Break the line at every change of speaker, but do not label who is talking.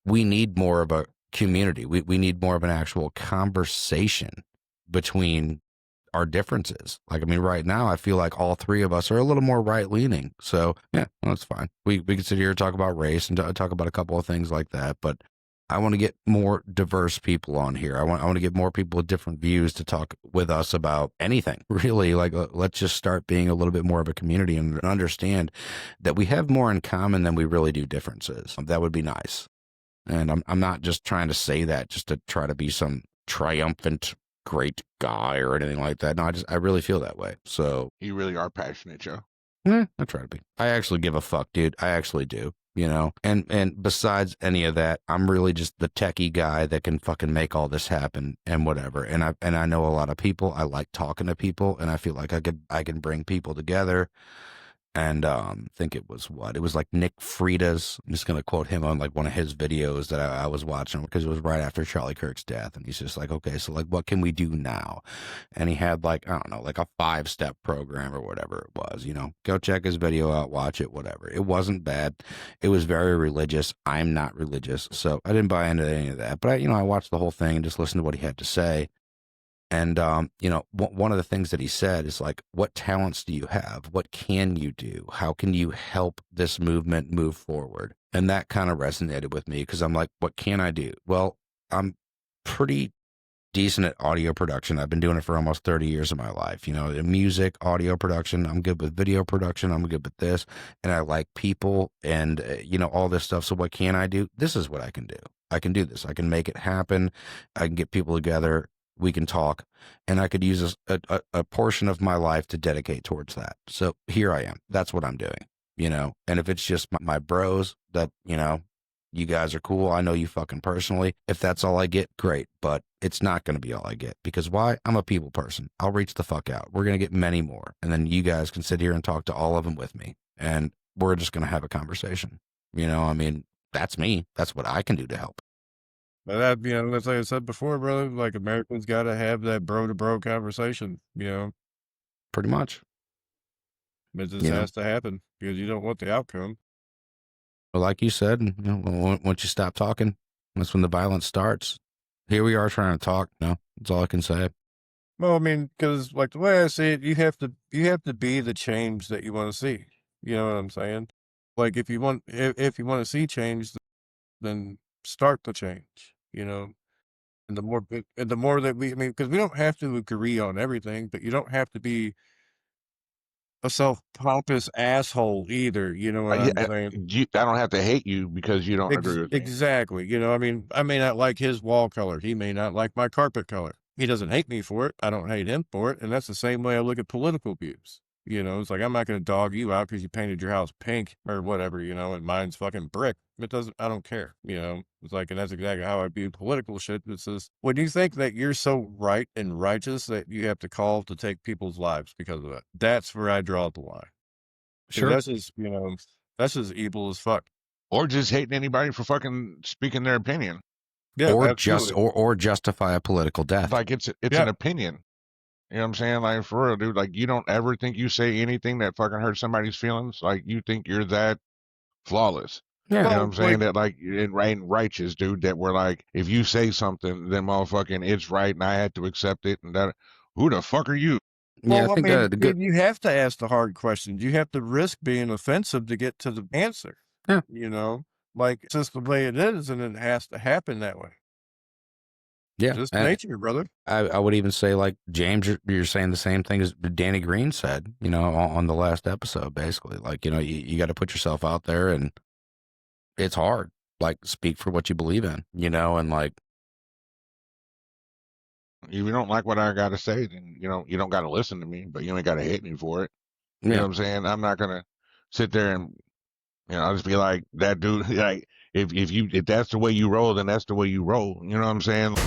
we need more of a community. We need more of an actual conversation between our differences. Like, I mean, right now, I feel like all three of us are a little more right leaning. So, yeah, well, that's fine. We can sit here and talk about race and talk about a couple of things like that. But I want to get more diverse people on here. I want to get more people with different views to talk with us about anything, really. Like, let's just start being a little bit more of a community and understand that we have more in common than we really do differences. That would be nice. And I'm not just trying to say that just to try to be some triumphant great guy or anything like that. No, I really feel that way. So
you really are passionate, Joe.
I try to be. I actually give a fuck, dude. I actually do. You know, and besides any of that, I'm really just the techie guy that can fucking make all this happen and whatever. And I know a lot of people. I like talking to people, and I feel like I can bring people together. And I think it was like Nick Frida's. I'm just gonna quote him on like one of his videos that I was watching because it was right after Charlie Kirk's death, and he's just like, okay, so like, what can we do now? And he had like, I don't know, like a 5-step program or whatever it was. You know, go check his video out, watch it, whatever. It wasn't bad. It was very religious. I'm not religious, so I didn't buy into any of that. But I watched the whole thing and just listened to what he had to say. And, one of the things that he said is like, what talents do you have? What can you do? How can you help this movement move forward? And that kind of resonated with me because I'm like, what can I do? Well, I'm pretty decent at audio production. I've been doing it for almost 30 years of my life. You know, music, audio production. I'm good with video production. I'm good with this. And I like people and, all this stuff. So what can I do? This is what I can do. I can do this. I can make it happen. I can get people together. We can talk, and I could use a portion of my life to dedicate towards that. So here I am. That's what I'm doing, and if it's just my bros that, you guys are cool. I know you fucking personally. If that's all I get, great. But it's not going to be all I get because why? I'm a people person. I'll reach the fuck out. We're going to get many more. And then you guys can sit here and talk to all of them with me. And we're just going to have a conversation. I mean, that's me. That's what I can do to help.
But that, that's like I said before, brother, like Americans got to have that bro to bro conversation,
Pretty much.
It just has to happen because you don't want the outcome.
Well, like you said, once you stop talking, that's when the violence starts. Here we are trying to talk. That's all I can say.
Well, I mean, because like the way I see it, you have to be the change that you want to see. You know what I'm saying? Like if you want to see change, then start the change. And the more that because we don't have to agree on everything, but you don't have to be a self-pompous asshole either. You know what I'm saying?
I don't have to hate you because you don't agree with me.
Exactly. I may not like his wall color. He may not like my carpet color. He doesn't hate me for it. I don't hate him for it. And that's the same way I look at political views. It's like, I'm not going to dog you out because you painted your house pink or whatever, and mine's fucking brick. I don't care, it's like, and that's exactly how I view political shit. It says, when you think that you're so right and righteous that you have to call to take people's lives because of it, that's where I draw the line.
Sure.
That's just, that's just evil as fuck.
Or just hating anybody for fucking speaking their opinion.
Yeah.
Or justify a political death.
Like it's an opinion. You know what I'm saying? Like, for real, dude, like, you don't ever think you say anything that fucking hurts somebody's feelings. Like, you think you're that flawless.
Yeah.
You know what I'm saying? That, like, and righteous, dude, that we're like, if you say something, then motherfucking it's right and I had to accept it. And that, who the fuck are you?
Well, I think you have to ask the hard questions. You have to risk being offensive to get to the answer.
Yeah.
Like, it's just the way it is, and it has to happen that way.
Yeah,
just nature, brother.
I would even say, like, James, you're saying the same thing as Danny Green said, on the last episode, basically. Like, you got to put yourself out there, and it's hard. Like, speak for what you believe in, and like.
If you don't like what I got to say, then, you don't got to listen to me, but you ain't got to hate me for it. You know what I'm saying? I'm not going to sit there and, I'll just be like, that dude, like, if that's the way you roll, then that's the way you roll. You know what I'm saying?